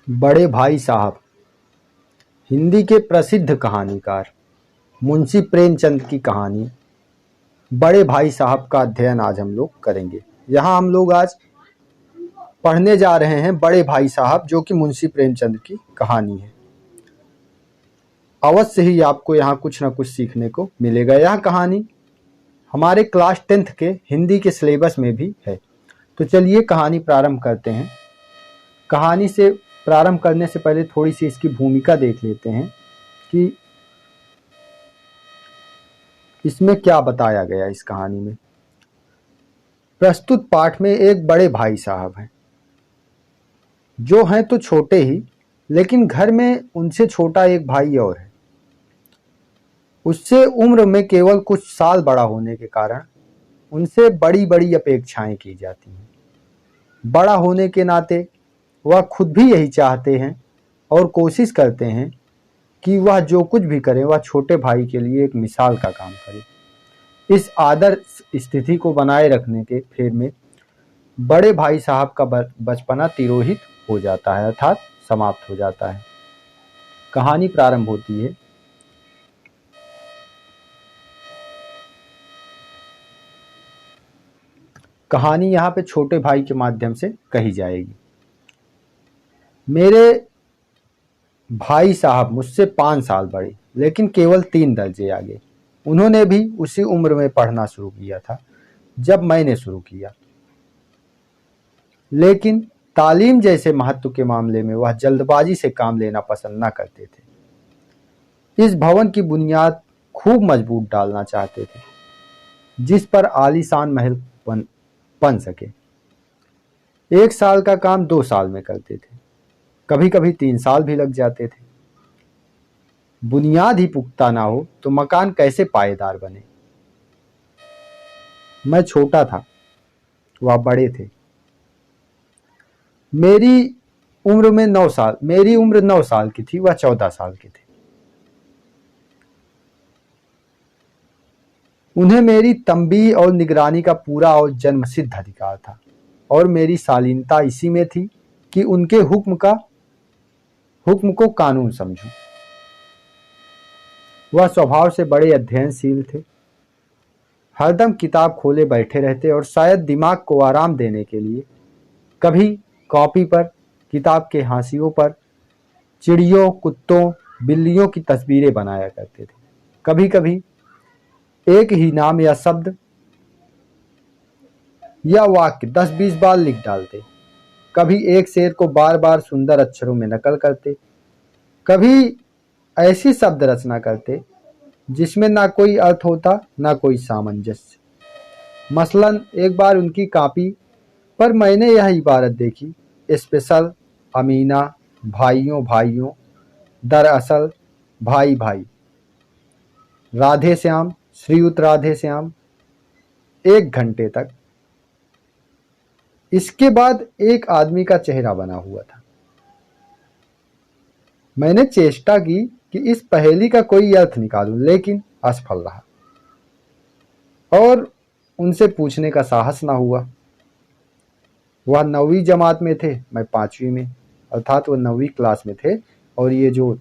बड़े भाई साहब हिंदी के प्रसिद्ध कहानीकार मुंशी प्रेमचंद की कहानी बड़े भाई साहब का अध्ययन आज हम लोग करेंगे। यहाँ हम लोग आज पढ़ने जा रहे हैं बड़े भाई साहब, जो कि मुंशी प्रेमचंद की कहानी है। अवश्य ही आपको यहाँ कुछ ना कुछ सीखने को मिलेगा। यह कहानी हमारे क्लास 10th के हिंदी के सिलेबस में भी है। तो चलिए कहानी प्रारंभ करते हैं। कहानी से प्रारंभ करने से पहले थोड़ी सी इसकी भूमिका देख लेते हैं कि इसमें क्या बताया गया। इस कहानी में प्रस्तुत पाठ में एक बड़े भाई साहब हैं, जो हैं तो छोटे ही, लेकिन घर में उनसे छोटा एक भाई और है। उससे उम्र में केवल कुछ साल बड़ा होने के कारण उनसे बड़ी बड़ी अपेक्षाएं की जाती हैं। बड़ा होने के नाते वह खुद भी यही चाहते हैं और कोशिश करते हैं कि वह जो कुछ भी करे वह छोटे भाई के लिए एक मिसाल का काम करे। इस आदर्श स्थिति को बनाए रखने के फेर में बड़े भाई साहब का बचपना तिरोहित हो जाता है, अर्थात समाप्त हो जाता है। कहानी प्रारंभ होती है। कहानी यहाँ पे छोटे भाई के माध्यम से कही जाएगी। मेरे भाई साहब मुझसे 5 साल बड़े, लेकिन केवल 3 दर्जे आगे। उन्होंने भी उसी उम्र में पढ़ना शुरू किया था जब मैंने शुरू किया, लेकिन तालीम जैसे महत्व के मामले में वह जल्दबाजी से काम लेना पसंद न करते थे। इस भवन की बुनियाद खूब मजबूत डालना चाहते थे, जिस पर आलीशान महल बन सके। 1 साल का काम 2 साल में करते थे, कभी कभी 3 साल भी लग जाते थे। बुनियाद ही पुख्ता ना हो तो मकान कैसे पायेदार बने। मैं छोटा था, वह बड़े थे। मेरी उम्र 9 साल की थी, वह 14 साल के थे। उन्हें मेरी तंबी और निगरानी का पूरा और जन्मसिद्ध अधिकार था, और मेरी शालीनता इसी में थी कि उनके हुक्म को कानून समझूं। वह स्वभाव से बड़े अध्ययनशील थे, हरदम किताब खोले बैठे रहते और शायद दिमाग को आराम देने के लिए कभी कॉपी पर, किताब के हाशियों पर चिड़ियों, कुत्तों, बिल्लियों की तस्वीरें बनाया करते थे। कभी कभी एक ही नाम या शब्द या वाक्य 10-20 बार लिख डालते। कभी एक शेर को बार बार सुंदर अक्षरों में नकल करते। कभी ऐसी शब्द रचना करते जिसमें ना कोई अर्थ होता, ना कोई सामंजस्य। मसलन एक बार उनकी कॉपी पर मैंने यह इबारत देखी, स्पेशल अमीना, भाइयों भाइयों, दरअसल भाई भाई, राधे श्याम, श्रीयुत राधे श्याम। 1 घंटे तक। इसके बाद एक आदमी का चेहरा बना हुआ था। मैंने चेष्टा की कि इस पहेली का कोई अर्थ निकालूं, लेकिन असफल रहा और उनसे पूछने का साहस ना हुआ। वह 9वीं जमात में थे, मैं 5वीं में, अर्थात वह 9वीं क्लास में थे। और ये जो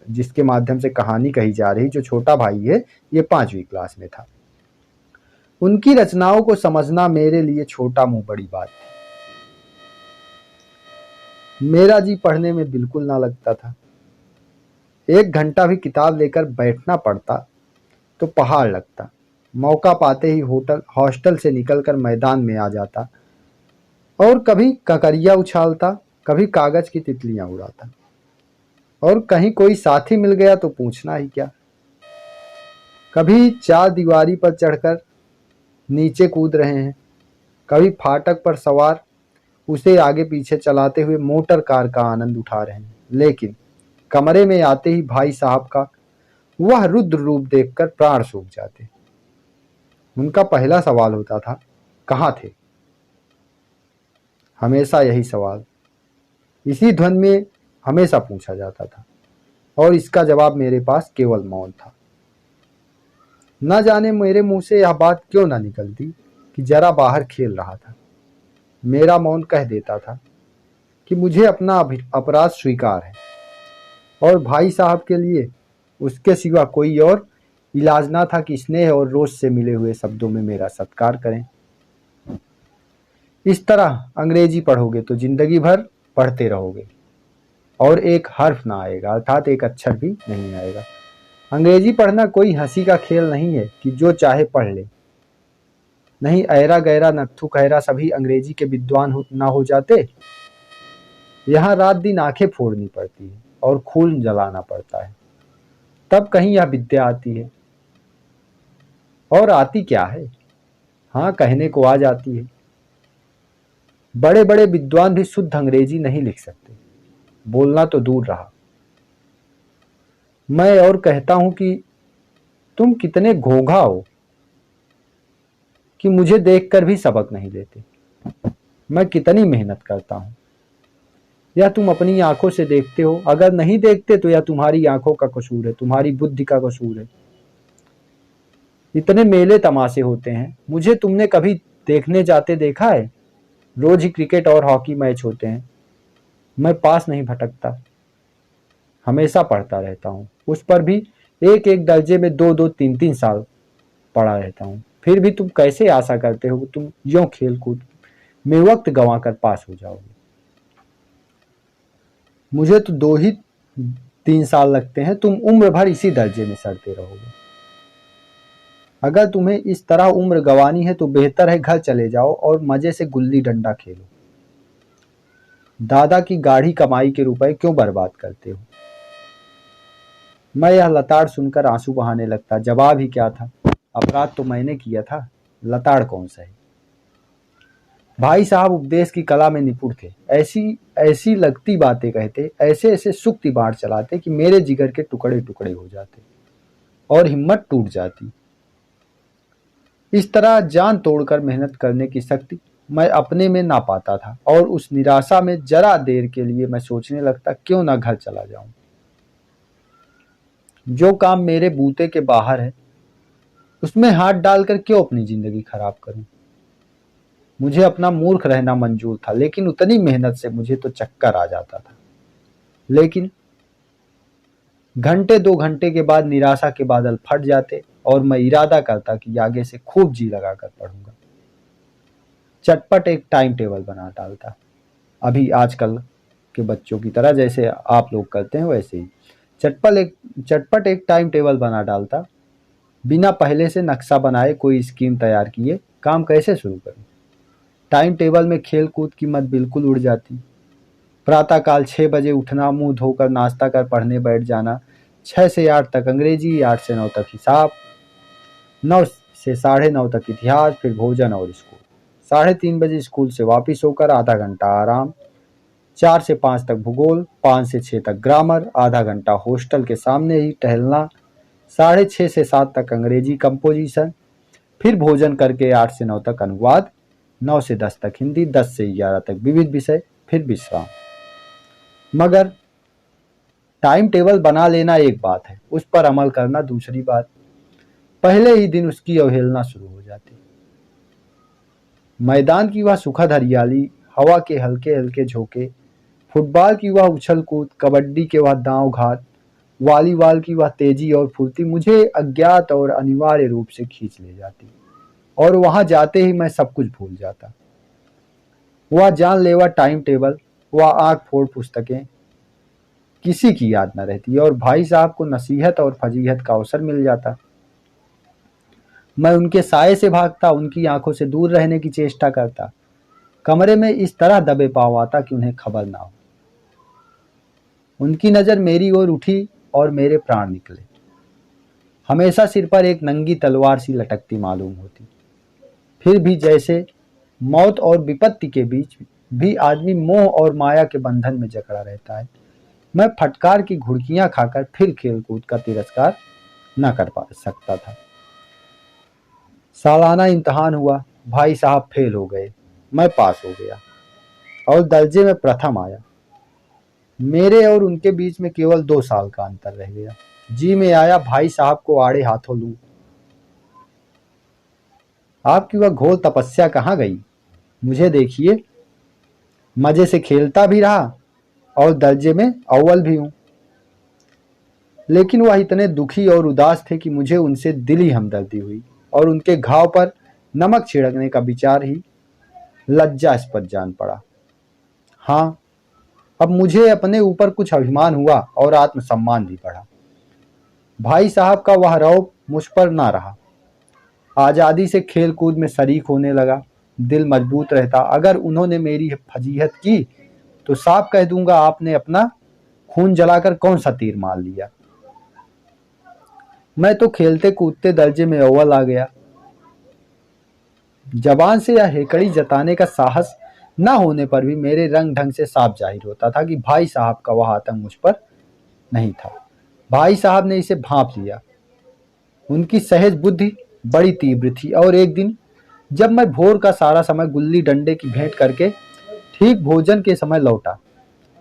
जिसके माध्यम से कहानी कही जा रही, जो छोटा भाई है, ये 5वीं क्लास में था। उनकी रचनाओं को समझना मेरे लिए छोटा मुंह बड़ी बात थी। मेरा जी पढ़ने में बिल्कुल ना लगता था। 1 घंटा भी किताब लेकर बैठना पड़ता तो पहाड़ लगता। मौका पाते ही हॉस्टल से निकलकर मैदान में आ जाता और कभी ककरिया उछालता, कभी कागज की तितलियां उड़ाता, और कहीं कोई साथी मिल गया तो पूछना ही क्या। कभी 4 दीवारी पर चढ़कर नीचे कूद रहे हैं, कभी फाटक पर सवार उसे आगे पीछे चलाते हुए मोटर कार का आनंद उठा रहे हैं। लेकिन कमरे में आते ही भाई साहब का वह रुद्र रूप देखकर प्राण सूख जाते। उनका पहला सवाल होता था, कहाँ थे? हमेशा यही सवाल इसी ध्वनि में हमेशा पूछा जाता था, और इसका जवाब मेरे पास केवल मौन था। न जाने मेरे मुंह से यह बात क्यों न निकलती कि जरा बाहर खेल रहा था। मेरा मौन कह देता था कि मुझे अपना अपराध स्वीकार है और भाई साहब के लिए उसके सिवा कोई और इलाज ना था कि स्नेह और रोष से मिले हुए शब्दों में मेरा सत्कार करें। इस तरह अंग्रेजी पढ़ोगे तो जिंदगी भर पढ़ते रहोगे और एक हर्फ ना आएगा, अर्थात एक अक्षर भी नहीं आएगा। अंग्रेजी पढ़ना कोई हंसी का खेल नहीं है कि जो चाहे पढ़ ले। नहीं ऐरा गैरा नत्थु खैरा सभी अंग्रेजी के विद्वान ना हो जाते। यहाँ रात दिन आंखें फोड़नी पड़ती है और खून जलाना पड़ता है, तब कहीं यह विद्या आती है। और आती क्या है, हाँ कहने को आ जाती है। बड़े बड़े विद्वान भी शुद्ध अंग्रेजी नहीं लिख सकते, बोलना तो दूर रहा। मैं और कहता हूं कि तुम कितने घोंघा हो कि मुझे देखकर भी सबक नहीं लेते। मैं कितनी मेहनत करता हूं, यह तुम अपनी आंखों से देखते हो। अगर नहीं देखते तो यह तुम्हारी आंखों का कसूर है, तुम्हारी बुद्धि का कसूर है। इतने मेले तमाशे होते हैं, मुझे तुमने कभी देखने जाते देखा है? रोज ही क्रिकेट और हॉकी मैच होते हैं, मैं पास नहीं भटकता, हमेशा पढ़ता रहता हूँ। उस पर भी एक एक दर्जे में 2-2, 3-3 साल पढ़ा रहता हूँ। फिर भी तुम कैसे आशा करते हो तुम यूं खेल कूद में वक्त गंवाकर पास हो जाओगे? मुझे तो 2 ही 3 साल लगते हैं, तुम उम्र भर इसी दर्जे में सड़ते रहोगे। अगर तुम्हें इस तरह उम्र गंवानी है तो बेहतर है घर चले जाओ और मजे से गुल्ली डंडा खेलो। दादा की गाढ़ी कमाई के रुपए क्यों बर्बाद करते हो? मैं यह लताड़ सुनकर आंसू बहाने लगता। जवाब ही क्या था, अपराध तो मैंने किया था, लताड़ कौन सा है। भाई साहब उपदेश की कला में निपुण थे। ऐसी ऐसी लगती बातें कहते, ऐसे ऐसे सुक्ति बाढ़ चलाते कि मेरे जिगर के टुकड़े टुकड़े हो जाते और हिम्मत टूट जाती। इस तरह जान तोड़कर मेहनत करने की शक्ति मैं अपने में ना पाता था और उस निराशा में जरा देर के लिए मैं सोचने लगता क्यों ना घर चला जाऊं। जो काम मेरे बूते के बाहर है उसमें हाथ डालकर क्यों अपनी जिंदगी खराब करूं। मुझे अपना मूर्ख रहना मंजूर था, लेकिन उतनी मेहनत से मुझे तो चक्कर आ जाता था। लेकिन घंटे 2 घंटे के बाद निराशा के बादल फट जाते और मैं इरादा करता कि आगे से खूब जी लगाकर पढ़ूंगा। चटपट एक टाइम टेबल बना डालता, अभी आजकल के बच्चों की तरह जैसे आप लोग करते हैं वैसे ही चटपट एक टाइम टेबल बना डालता, बिना पहले से नक्शा बनाए कोई स्कीम तैयार किए काम कैसे शुरू करूं। टाइम टेबल में खेल कूद की मत बिल्कुल उड़ जाती। प्रातःकाल 6 बजे उठना, मुंह धोकर नाश्ता कर पढ़ने बैठ जाना, 6 से 8 तक अंग्रेजी, 8 से 9 तक हिसाब, 9 से 9:30 तक इतिहास, फिर भोजन और स्कूल। 3:30 बजे स्कूल से वापिस होकर आधा घंटा आराम, 4 से 5 तक भूगोल, 5 से 6 तक ग्रामर, आधा घंटा हॉस्टल के सामने ही टहलना, 6:30 से 7 तक अंग्रेजी कंपोजिशन, फिर भोजन करके 8 से 9 तक अनुवाद, 9 से 10 तक हिंदी, 10 से 11 तक विविध विषय, फिर विश्राम। मगर टाइम टेबल बना लेना एक बात है, उस पर अमल करना दूसरी बात। पहले ही दिन उसकी अवहेलना शुरू हो जाती। मैदान की वह सुखद हरियाली, हवा के हल्के हल्के झोंके, फुटबॉल की वह उछल कूद, कबड्डी के वह दांव घात, वॉलीबॉल की वह तेजी और फुर्ती मुझे अज्ञात और अनिवार्य रूप से खींच ले जाती और वहां जाते ही मैं सब कुछ भूल जाता। वह जानलेवा टाइम टेबल, वह आंख फोड़ पुस्तकें किसी की याद न रहती और भाई साहब को नसीहत और फजीहत का अवसर मिल जाता। मैं उनके साये से भागता, उनकी आंखों से दूर रहने की चेष्टा करता, कमरे में इस तरह दबे पाँव आता कि उन्हें खबर ना हो। उनकी नजर मेरी ओर उठी और मेरे प्राण निकले। हमेशा सिर पर एक नंगी तलवार सी लटकती मालूम होती। फिर भी जैसे मौत और विपत्ति के बीच भी आदमी मोह और माया के बंधन में जकड़ा रहता है। मैं फटकार की घुड़कियां खाकर फिर खेलकूद का तिरस्कार न कर पा सकता था। सालाना इम्तिहान हुआ, भाई साहब फेल हो गए, मैं पास हो गया और दर्जे में प्रथम आया। मेरे और उनके बीच में केवल 2 साल का अंतर रह गया। जी में आया भाई साहब को आड़े हाथों लूं। आपकी वह घोर तपस्या कहाँ गई? मुझे देखिए, मजे से खेलता भी रहा और दर्जे में अव्वल भी हूं। लेकिन वह इतने दुखी और उदास थे कि मुझे उनसे दिली हमदर्दी हुई और उनके घाव पर नमक छिड़कने का विचार ही लज्जास्पद जान पड़ा। हाँ, अब मुझे अपने ऊपर कुछ अभिमान हुआ और आत्मसम्मान भी बढ़ा। भाई साहब का वह रौब मुझ पर ना रहा। आज़ादी से खेल कूद में शरीक होने लगा। दिल मजबूत रहता। अगर उन्होंने मेरी फजीहत की तो साफ कह दूंगा, आपने अपना खून जलाकर कौन सा तीर मार लिया। मैं तो खेलते कूदते दर्जे में अव्वल आ गया। जबान से यह हेकड़ी जताने का साहस न होने पर भी मेरे रंग ढंग से साफ जाहिर होता था कि भाई साहब का वह आतंक मुझ पर नहीं था। भाई साहब ने इसे भांप लिया। उनकी सहज बुद्धि बड़ी तीव्र थी और एक दिन जब मैं भोर का सारा समय गुल्ली डंडे की भेंट करके ठीक भोजन के समय लौटा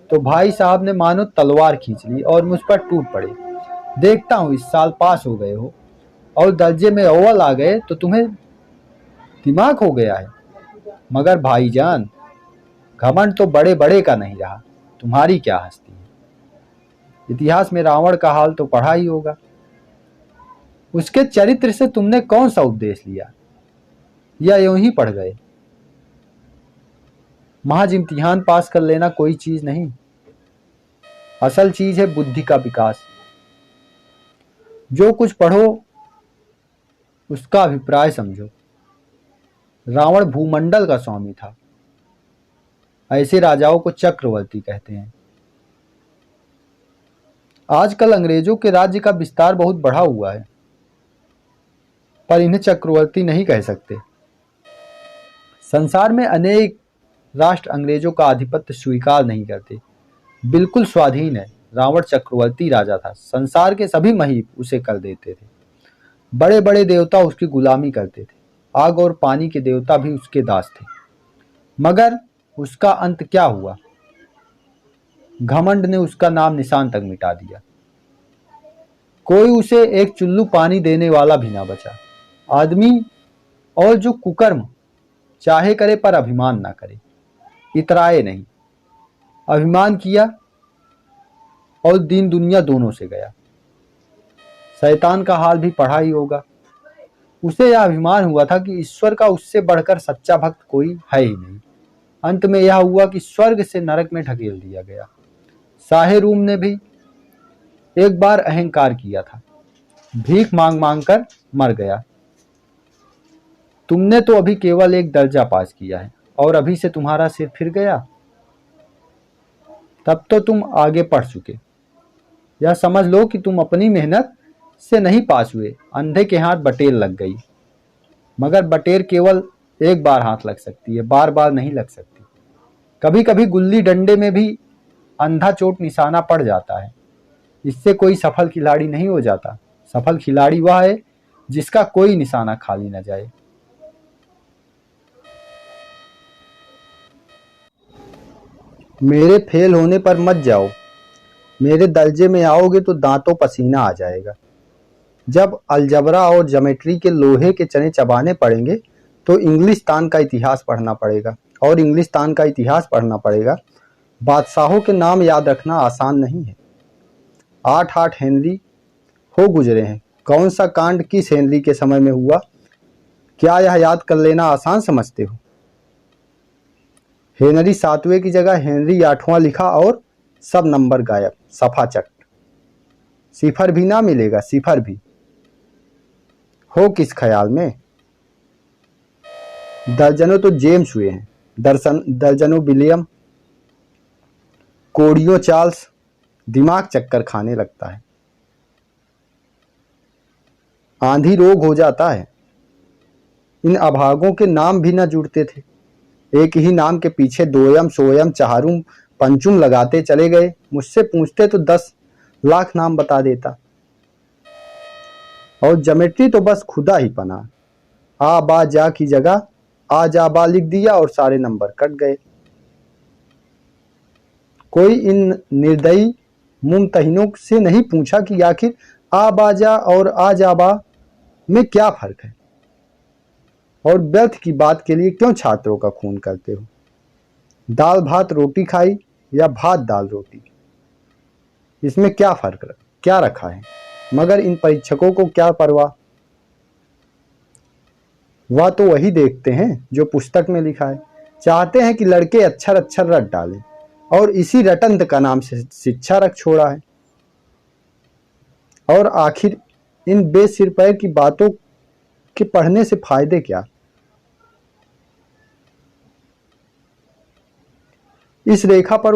तो भाई साहब ने मानो तलवार खींच ली और मुझ पर टूट पड़े। देखता हूँ इस साल पास हो गए हो और दर्जे में अव्वल आ गए तो तुम्हें दिमाग हो गया है। मगर भाईजान, घमंड तो बड़े बड़े का नहीं रहा, तुम्हारी क्या हस्ती है। इतिहास में रावण का हाल तो पढ़ा ही होगा। उसके चरित्र से तुमने कौन सा उपदेश लिया या यूं ही पढ़ गए। महज इम्तिहान पास कर लेना कोई चीज नहीं, असल चीज है बुद्धि का विकास। जो कुछ पढ़ो उसका अभिप्राय समझो। रावण भूमंडल का स्वामी था। ऐसे राजाओं को चक्रवर्ती कहते हैं। आजकल अंग्रेजों के राज्य का विस्तार बहुत बढ़ा हुआ है, पर इन्हें चक्रवर्ती नहीं कह सकते। संसार में अनेक राष्ट्र अंग्रेजों का आधिपत्य स्वीकार नहीं करते, बिल्कुल स्वाधीन है। रावण चक्रवर्ती राजा था। संसार के सभी महीप उसे कर देते थे। बड़े बड़े देवता उसकी गुलामी करते थे। आग और पानी के देवता भी उसके दास थे। मगर उसका अंत क्या हुआ। घमंड ने उसका नाम निशान तक मिटा दिया। कोई उसे एक चुल्लू पानी देने वाला भी ना बचा। आदमी और जो कुकर्म चाहे करे पर अभिमान ना करे, इतराए नहीं। अभिमान किया और दीन दुनिया दोनों से गया। शैतान का हाल भी पढ़ा ही होगा। उसे यह अभिमान हुआ था कि ईश्वर का उससे बढ़कर सच्चा भक्त कोई है ही नहीं। अंत में यह हुआ कि स्वर्ग से नरक में ढकेल दिया गया। शाहे रूम ने भी एक बार अहंकार किया था, भीख मांग मांग कर मर गया। तुमने तो अभी केवल एक दर्जा पास किया है और अभी से तुम्हारा सिर फिर गया। तब तो तुम आगे पढ़ चुके। यह समझ लो कि तुम अपनी मेहनत से नहीं पास हुए, अंधे के हाथ बटेर लग गई। मगर बटेर केवल एक बार हाथ लग सकती है, बार बार नहीं लग सकती। कभी कभी गुल्ली डंडे में भी अंधा चोट निशाना पड़ जाता है। इससे कोई सफल खिलाड़ी नहीं हो जाता। सफल खिलाड़ी वह है जिसका कोई निशाना खाली न जाए। मेरे फेल होने पर मत जाओ। मेरे दर्जे में आओगे तो दांतों पसीना आ जाएगा। जब अलजबरा और ज्योमेट्री के लोहे के चने चबाने पड़ेंगे तो इंग्लिस्तान का इतिहास पढ़ना पड़ेगा। और इंग्लिस्तान का इतिहास पढ़ना पड़ेगा। बादशाहों के नाम याद रखना आसान नहीं है। 8 हेनरी हो गुजरे हैं। कौन सा कांड किस हेनरी के समय में हुआ, क्या यह याद कर लेना आसान समझते हो। हेनरी 7वें की जगह हेनरी 8वां लिखा और सब नंबर गायब, सफा चट। सिफर भी ना मिलेगा, सिफर भी। हो किस ख्याल में। दर्जनों तो जेम्स हुए हैं, दर्जनों विलियम, कोड़ियों चार्ल्स। दिमाग चक्कर खाने लगता है। आंधी रोग हो जाता है। इन अभागों के नाम भी न जुड़ते थे। एक ही नाम के पीछे दोयम सोयम चहारुम पंचुम लगाते चले गए। मुझसे पूछते तो 10 लाख नाम बता देता। और ज्योमेट्री तो बस खुदा ही पना। आ बा जा की जगह आ जा बा लिख दिया और सारे नंबर कट गए। कोई इन निर्दयी मुमतहिनों से नहीं पूछा कि आखिर आ बा जा और आ जा बा में क्या फर्क है और व्यर्थ की बात के लिए क्यों छात्रों का खून करते हो। दाल भात रोटी खाई या भात दाल रोटी, इसमें क्या रखा है? मगर इन परीक्षकों को क्या परवाह, वह तो वही देखते हैं जो पुस्तक में लिखा है। चाहते हैं कि लड़के अक्षर अक्षर रट डालें, और इसी रटंत का नाम से शिक्षा रख छोड़ा है। और आखिर इन बेसिर पैर की बातों के पढ़ने से फायदे क्या? इस रेखा पर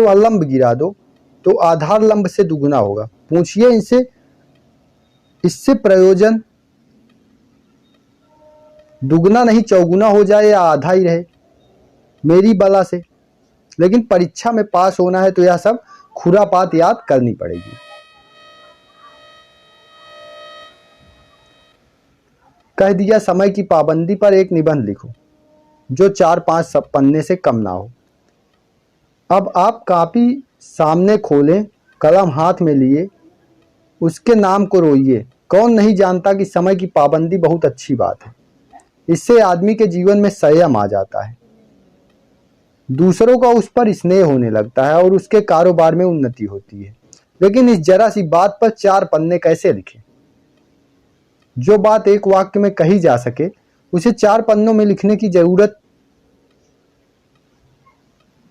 वह लंब गिरा दो तो आधार लंब से दुगुना होगा। पूछिए इनसे, इससे प्रयोजन दुगना नहीं चौगुना हो जाए या आधा ही रहे मेरी बला से। लेकिन परीक्षा में पास होना है तो यह सब खुरापात याद करनी पड़ेगी। कह दिया समय की पाबंदी पर एक निबंध लिखो जो 4-5 पन्ने से कम ना हो। अब आप कापी सामने खोलें, कलम हाथ में लिए उसके नाम को रोइए। कौन नहीं जानता कि समय की पाबंदी बहुत अच्छी बात है। इससे आदमी के जीवन में संयम आ जाता है, दूसरों का उस पर स्नेह होने लगता है और उसके कारोबार में उन्नति होती है। लेकिन इस जरा सी बात पर 4 पन्ने कैसे लिखें? जो बात एक वाक्य में कही जा सके उसे 4 पन्नों में लिखने की जरूरत,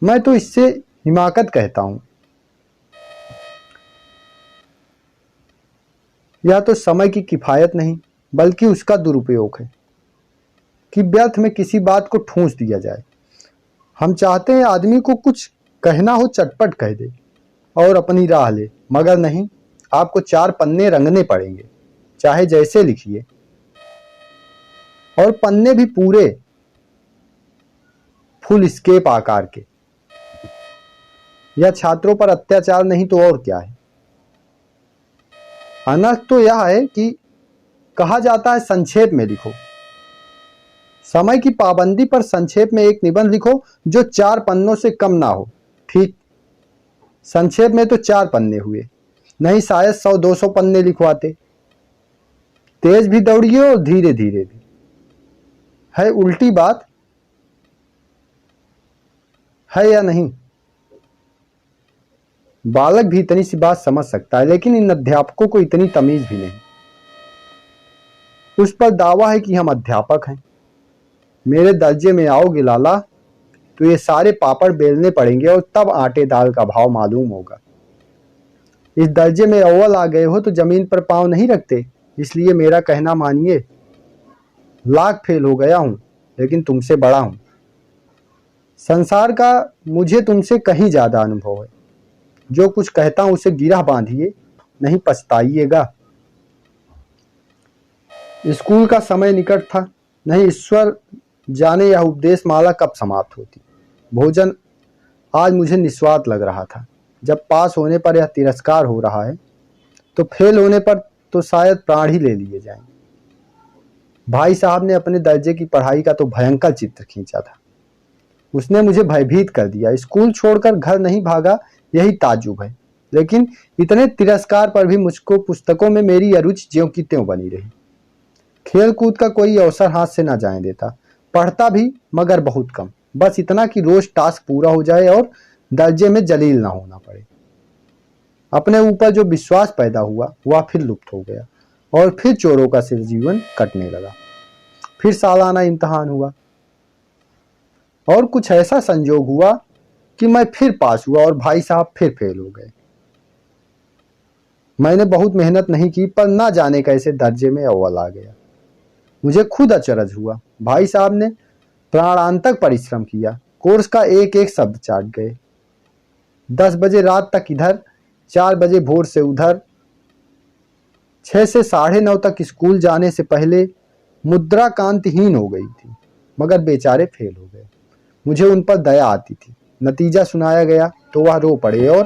मैं तो इससे हिमाकत कहता हूं। यह तो समय की किफायत नहीं बल्कि उसका दुरुपयोग है कि व्यर्थ में किसी बात को ठूंस दिया जाए। हम चाहते हैं आदमी को कुछ कहना हो चटपट कह दे और अपनी राह ले, मगर नहीं, आपको 4 पन्ने रंगने पड़ेंगे, चाहे जैसे लिखिए, और पन्ने भी पूरे फुल स्केप आकार के। यह छात्रों पर अत्याचार नहीं तो और क्या है। अनर्थ तो यह है कि कहा जाता है संक्षेप में लिखो। समय की पाबंदी पर संक्षेप में एक निबंध लिखो जो 4 पन्नों से कम ना हो। ठीक, संक्षेप में तो 4 पन्ने हुए, नहीं शायद 100-200 पन्ने लिखवाते। तेज भी दौड़िए और धीरे धीरे भी। है उल्टी बात है या नहीं? बालक भी इतनी सी बात समझ सकता है, लेकिन इन अध्यापकों को इतनी तमीज भी नहीं। उस पर दावा है कि हम अध्यापक हैं। मेरे दर्जे में आओगे लाला तो ये सारे पापड़ बेलने पड़ेंगे और तब आटे दाल का भाव मालूम होगा। इस दर्जे में अव्वल आ गए हो तो जमीन पर पांव नहीं रखते, इसलिए मेरा कहना मानिए। लाख फेल हो गया हूं लेकिन तुमसे बड़ा हूं। संसार का मुझे तुमसे कहीं ज्यादा अनुभव है। जो कुछ कहता हूं उसे गिरह बांधिए, नहीं पछताइएगा। स्कूल का समय निकट था, नहीं ईश्वर जाने यह उपदेश माला कब समाप्त होती। भोजन आज मुझे निस्वाद लग रहा था। जब पास होने पर यह तिरस्कार हो रहा है तो फेल होने पर तो शायद प्राण ही ले लिए जाएं। भाई साहब ने अपने दर्जे की पढ़ाई का तो भयंकर चित्र खींचा था। उसने मुझे भयभीत कर दिया। स्कूल छोड़कर घर नहीं भागा, यही ताज्जुब है। लेकिन इतने तिरस्कार पर भी मुझको पुस्तकों में मेरी अरुचि ज्यों की त्यों बनी रही। खेल कूद का कोई अवसर हाथ से ना जाने देता। पढ़ता भी मगर बहुत कम, बस इतना कि रोज टास्क पूरा हो जाए और दर्जे में जलील ना होना पड़े। अपने ऊपर जो विश्वास पैदा हुआ वह फिर लुप्त हो गया और फिर चोरों का सिर जीवन कटने लगा। फिर सालाना इम्तिहान हुआ और कुछ ऐसा संजोग हुआ कि मैं फिर पास हुआ और भाई साहब फिर फेल हो गए। मैंने बहुत मेहनत नहीं की पर ना जाने कैसे दर्जे में अव्वल आ गया। मुझे खुद अचरज हुआ। भाई साहब ने प्राणांतक परिश्रम किया, कोर्स का एक एक शब्द चाट गए। 10 बजे रात तक इधर, 4 बजे भोर से उधर, 6 से 9:30 तक स्कूल जाने से पहले मुद्रा कांतिहीन हो गई थी, मगर बेचारे फेल हो गए। मुझे उन पर दया आती थी। नतीजा सुनाया गया तो वह रो पड़े और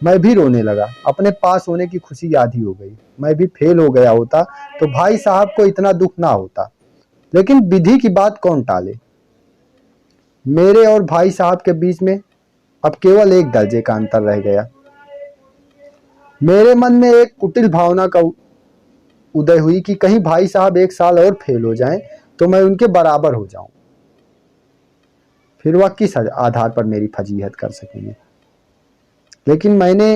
मैं भी रोने लगा। अपने पास होने की खुशी आधी हो गई। मैं भी फेल हो गया होता तो भाई साहब को इतना दुख ना होता, लेकिन विधि की बात कौन टाले। मेरे और भाई साहब के बीच में अब केवल एक दर्जे का अंतर रह गया। मेरे मन में एक कुटिल भावना का उदय हुई कि कहीं भाई साहब एक साल और फेल हो जाएं तो मैं उनके बराबर हो जाऊं। फिर वह किस आधार पर मेरी फजीहत कर सकेंगे। लेकिन मैंने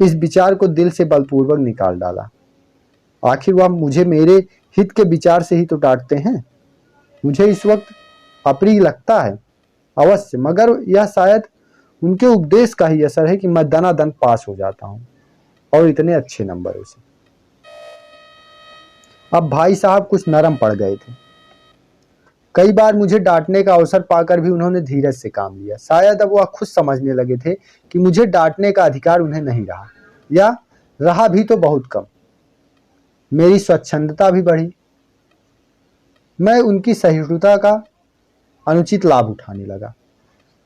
इस विचार को दिल से बलपूर्वक निकाल डाला। आखिर वह मुझे मेरे हित के विचार से ही तो डांटते हैं। मुझे इस वक्त अप्रिय लगता है अवश्य, मगर यह शायद उनके उपदेश का ही असर है कि मैं दनादन पास हो जाता हूँ, और इतने अच्छे नंबरों से। अब भाई साहब कुछ नरम पड़ गए थे। कई बार मुझे डांटने का अवसर पाकर भी उन्होंने धीरज से काम लिया। शायद अब वह खुद समझने लगे थे कि मुझे डांटने का अधिकार उन्हें नहीं रहा, या रहा भी तो बहुत कम। मेरी स्वच्छंदता भी बढ़ी। मैं उनकी सहिष्णुता का अनुचित लाभ उठाने लगा।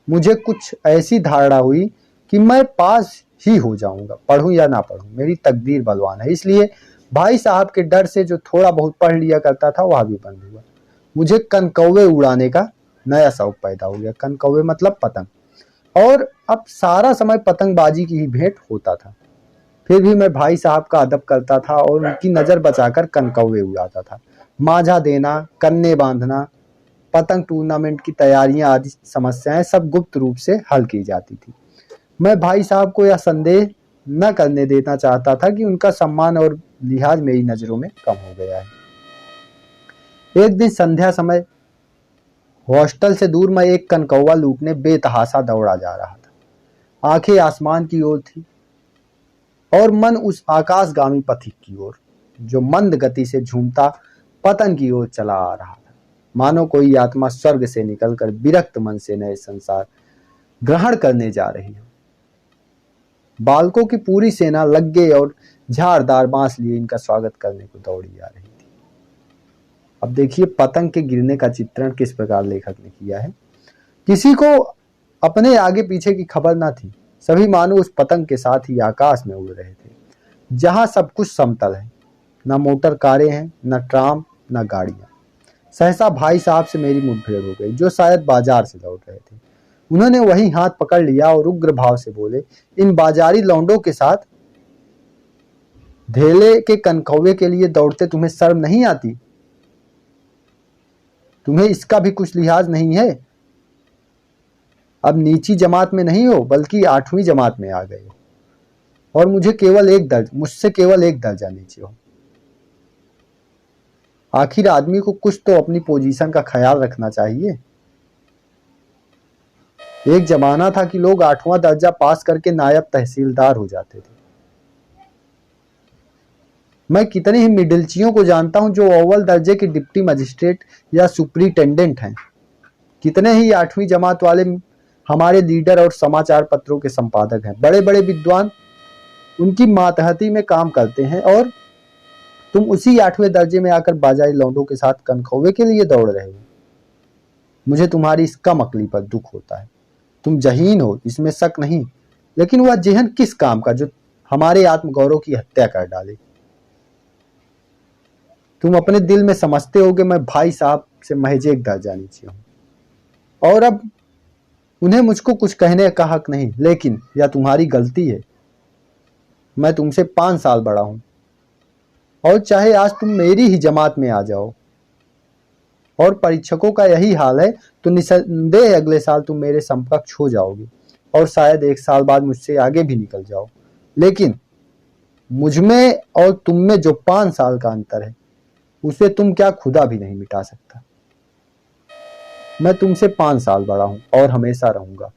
मुझे कुछ ऐसी धारणा हुई कि मैं पास ही हो जाऊंगा, पढ़ूं या ना पढ़ूं, मेरी तकदीर बलवान है। इसलिए भाई साहब के डर से जो थोड़ा बहुत पढ़ लिया करता था वह भी बंद हुआ। मुझे कनकौवे उड़ाने का नया शौक पैदा हो गया। कनकौवे मतलब पतंग, और अब सारा समय पतंगबाजी की ही भेंट होता था। फिर भी मैं भाई साहब का अदब करता था और उनकी नज़र बचाकर कनकौवे उड़ाता था। मांझा देना, कन्ने बांधना, पतंग टूर्नामेंट की तैयारियां आदि समस्याएं सब गुप्त रूप से हल की जाती थी। मैं भाई साहब को यह संदेह न करने देना चाहता था कि उनका सम्मान और लिहाज मेरी नज़रों में कम हो गया है। एक दिन संध्या समय हॉस्टल से दूर मैं एक कनकौवा लूटने बेतहाशा दौड़ा जा रहा था। आंखें आसमान की ओर थी और मन उस आकाशगामी पथिक की ओर, जो मंद गति से झूमता पतन की ओर चला आ रहा था। मानो कोई आत्मा स्वर्ग से निकलकर विरक्त मन से नए संसार ग्रहण करने जा रही हो। बालकों की पूरी सेना लग्गे और झाड़दार बांस लिए इनका स्वागत करने को दौड़ी आ रही थी। अब देखिए पतंग के गिरने का चित्रण किस प्रकार लेखक ने किया है। किसी को अपने आगे पीछे की खबर न थी। सभी मानो उस पतंग के साथ ही आकाश में उड़ रहे थे, जहां सब कुछ समतल है। न मोटर कारें हैं, न ट्राम, न गाड़ियां। सहसा भाई साहब से मेरी मुठभेड़ हो गई, जो शायद बाजार से लौट रहे थे। उन्होंने वही हाथ पकड़ लिया और उग्र भाव से बोले, इन बाजारी लौंडों के साथ धेले के कनकौवे के लिए दौड़ते तुम्हें शर्म नहीं आती? तुम्हें इसका भी कुछ लिहाज नहीं है? अब नीची जमात में नहीं हो, बल्कि 8वीं जमात में आ गए हो, और मुझसे केवल एक दर्जा नीचे हो। आखिर आदमी को कुछ तो अपनी पोजीशन का ख्याल रखना चाहिए। एक जमाना था कि लोग 8वां दर्जा पास करके नायब तहसीलदार हो जाते थे। मैं कितने ही मिडिलचियों को जानता हूं जो अव्वल दर्जे के डिप्टी मजिस्ट्रेट या सुपरिटेंडेंट हैं। कितने ही 8वीं जमात वाले हमारे लीडर और समाचार पत्रों के संपादक हैं। बड़े बड़े विद्वान उनकी मातहती में काम करते हैं, और तुम उसी 8वें दर्जे में आकर बाजारी लौंडों के साथ कनखौवे के लिए दौड़ रहे हो। मुझे तुम्हारी इस कम अकली पर दुख होता है। तुम जहीन हो, इसमें शक नहीं, लेकिन वह जहन किस काम का जो हमारे आत्मगौरव की हत्या कर डाले। तुम अपने दिल में समझते हो कि मैं भाई साहब से महज एक दर्जा नीचे हूं, और अब उन्हें मुझको कुछ कहने का हक नहीं। लेकिन यह तुम्हारी गलती है। मैं तुमसे 5 साल बड़ा हूं, और चाहे आज तुम मेरी ही जमात में आ जाओ और परीक्षकों का यही हाल है, तो निसंदेह अगले साल तुम मेरे समकक्ष हो जाओगे, और शायद 1 साल बाद मुझसे आगे भी निकल जाओ। लेकिन मुझमें और तुम में जो 5 साल का अंतर है, उसे तुम क्या खुदा भी नहीं मिटा सकता। मैं तुमसे 5 साल बड़ा हूं और हमेशा रहूंगा।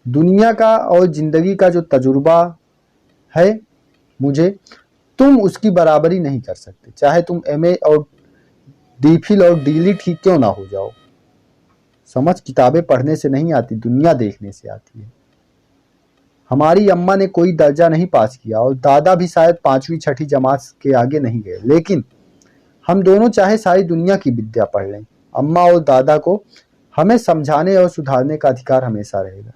दुनिया का और जिंदगी का जो तजुर्बा है मुझे, तुम उसकी बराबरी नहीं कर सकते, चाहे तुम एमए और डीफिल और डीलिट ही क्यों ना हो जाओ। समझ किताबें पढ़ने से नहीं आती, दुनिया देखने से आती है। हमारी अम्मा ने कोई दर्जा नहीं पास किया, और दादा भी शायद 5वीं 6ठी जमात के आगे नहीं गए। लेकिन हम दोनों चाहे सारी दुनिया की विद्या पढ़ लें, अम्मा और दादा को हमें समझाने और सुधारने का अधिकार हमेशा रहेगा।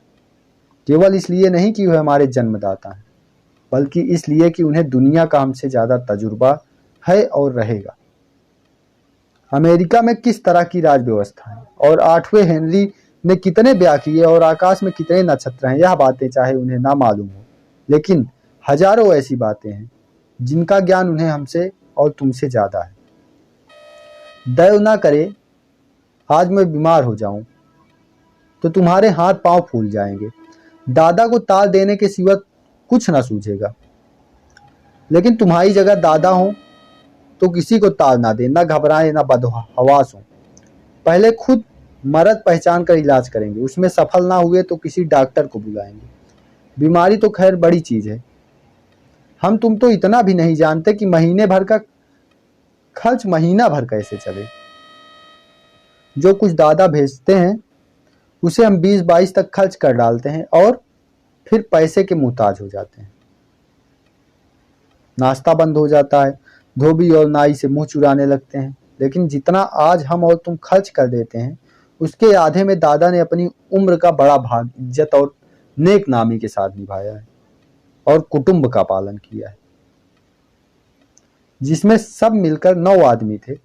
केवल इसलिए नहीं कि वह हमारे जन्मदाता हैं, बल्कि इसलिए कि उन्हें दुनिया का हमसे ज्यादा तजुर्बा है और रहेगा। अमेरिका में किस तरह की राज व्यवस्था है, और 8वें हेनरी ने कितने ब्याह किए, और आकाश में कितने नक्षत्र हैं, यह बातें चाहे उन्हें ना मालूम हो, लेकिन हजारों ऐसी बातें हैं जिनका ज्ञान उन्हें हमसे और तुमसे ज्यादा है। दैव ना करे आज मैं बीमार हो जाऊं तो तुम्हारे हाथ पांव फूल जाएंगे। दादा को ताल देने के सिवा कुछ ना सूझेगा। लेकिन तुम्हारी जगह दादा हो तो किसी को ताल ना दे, ना घबराए, ना बदहवास हो। पहले खुद मर्द पहचान कर इलाज करेंगे, उसमें सफल ना हुए तो किसी डॉक्टर को बुलाएंगे। बीमारी तो खैर बड़ी चीज है। हम तुम तो इतना भी नहीं जानते कि महीने भर का खर्च महीना भर कैसे चले। जो कुछ दादा भेजते हैं उसे हम 20-22 तक खर्च कर डालते हैं और फिर पैसे के मुहताज हो जाते हैं। नाश्ता बंद हो जाता है, धोबी और नाई से मुंह चुराने लगते हैं। लेकिन जितना आज हम और तुम खर्च कर देते हैं उसके आधे में दादा ने अपनी उम्र का बड़ा भाग इज्जत और नेक नामी के साथ निभाया है और कुटुंब का पालन किया है, जिसमें सब मिलकर 9 आदमी थे।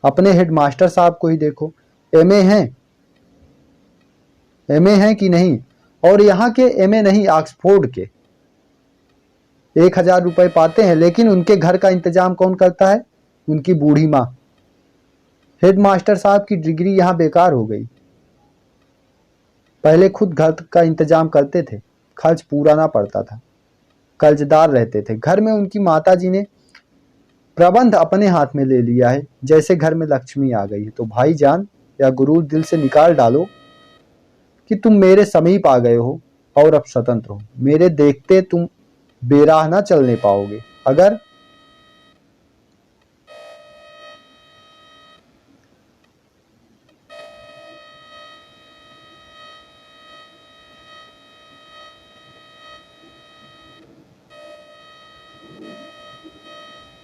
अपने हेडमास्टर साहब को ही देखो, एमए हैं कि नहीं, और यहाँ के एमए नहीं, ऑक्सफोर्ड के। 1000 रुपए पाते हैं, लेकिन उनके घर का इंतजाम कौन करता है? उनकी बूढ़ी माँ। हेडमास्टर साहब की डिग्री यहाँ बेकार हो गई। पहले खुद घर का इंतजाम करते थे, खर्च पूरा ना पड़ता था, कर्जदार रहते थे। घर में उनकी माताजी ने प्रबंध अपने हाथ में ले लिया है, जैसे घर में लक्ष्मी आ गई है। तो भाईजान या गुरूर, दिल से निकाल डालो कि तुम मेरे समीप आ गए हो और अब स्वतंत्र हो। मेरे देखते तुम बेराह ना चलने पाओगे। अगर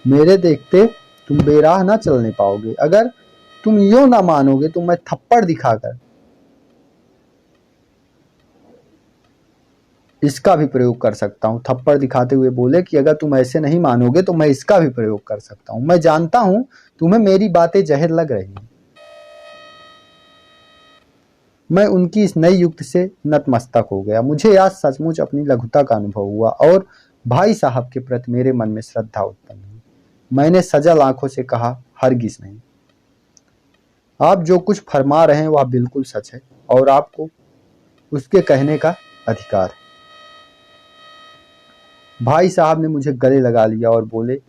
मेरे देखते तुम बेराह ना चलने पाओगे। अगर तुम यूं ना मानोगे तो मैं थप्पड़ दिखाकर इसका भी प्रयोग कर सकता हूं। थप्पड़ दिखाते हुए बोले कि अगर तुम ऐसे नहीं मानोगे तो मैं इसका भी प्रयोग कर सकता हूं। मैं जानता हूं तुम्हें मेरी बातें जहर लग रही हैं। मैं उनकी इस नई युक्ति से नतमस्तक हो गया। मुझे आज सचमुच अपनी लघुता का अनुभव हुआ और भाई साहब के प्रति मेरे मन में श्रद्धा उत्पन्न हुई। मैंने सजल आंखों से कहा, हरगिज नहीं। आप जो कुछ फरमा रहे हैं वह बिल्कुल सच है और आपको उसके कहने का अधिकार है। भाई साहब ने मुझे गले लगा लिया और बोले,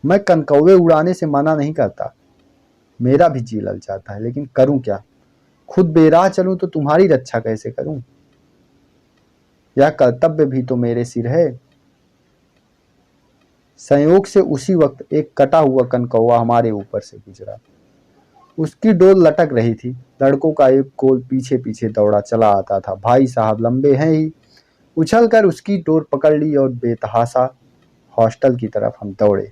मैं कनकौवे उड़ाने से मना नहीं करता, मेरा भी जी ललचाता है, लेकिन करूं क्या? खुद बेराह चलूं तो तुम्हारी रक्षा कैसे करूं? यह कर्तव्य भी तो मेरे सिर है। संयोग से उसी वक्त एक कटा हुआ कनकौवा हमारे ऊपर से गुजरा। उसकी डोर लटक रही थी। लड़कों का एक कोल पीछे पीछे दौड़ा चला आता था। भाई साहब लंबे हैं ही, उछलकर उसकी डोर पकड़ ली और बेतहाशा हॉस्टल की तरफ हम दौड़े।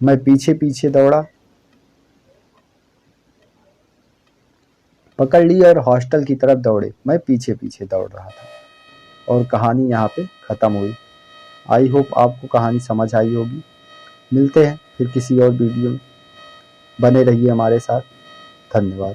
मैं पीछे पीछे दौड़ा, पकड़ ली और हॉस्टल की तरफ दौड़े। मैं पीछे पीछे दौड़ रहा था और कहानी यहाँ पे ख़त्म हुई। आई होप आपको कहानी समझ आई होगी। मिलते हैं फिर किसी और वीडियो में। बने रहिए हमारे साथ। धन्यवाद।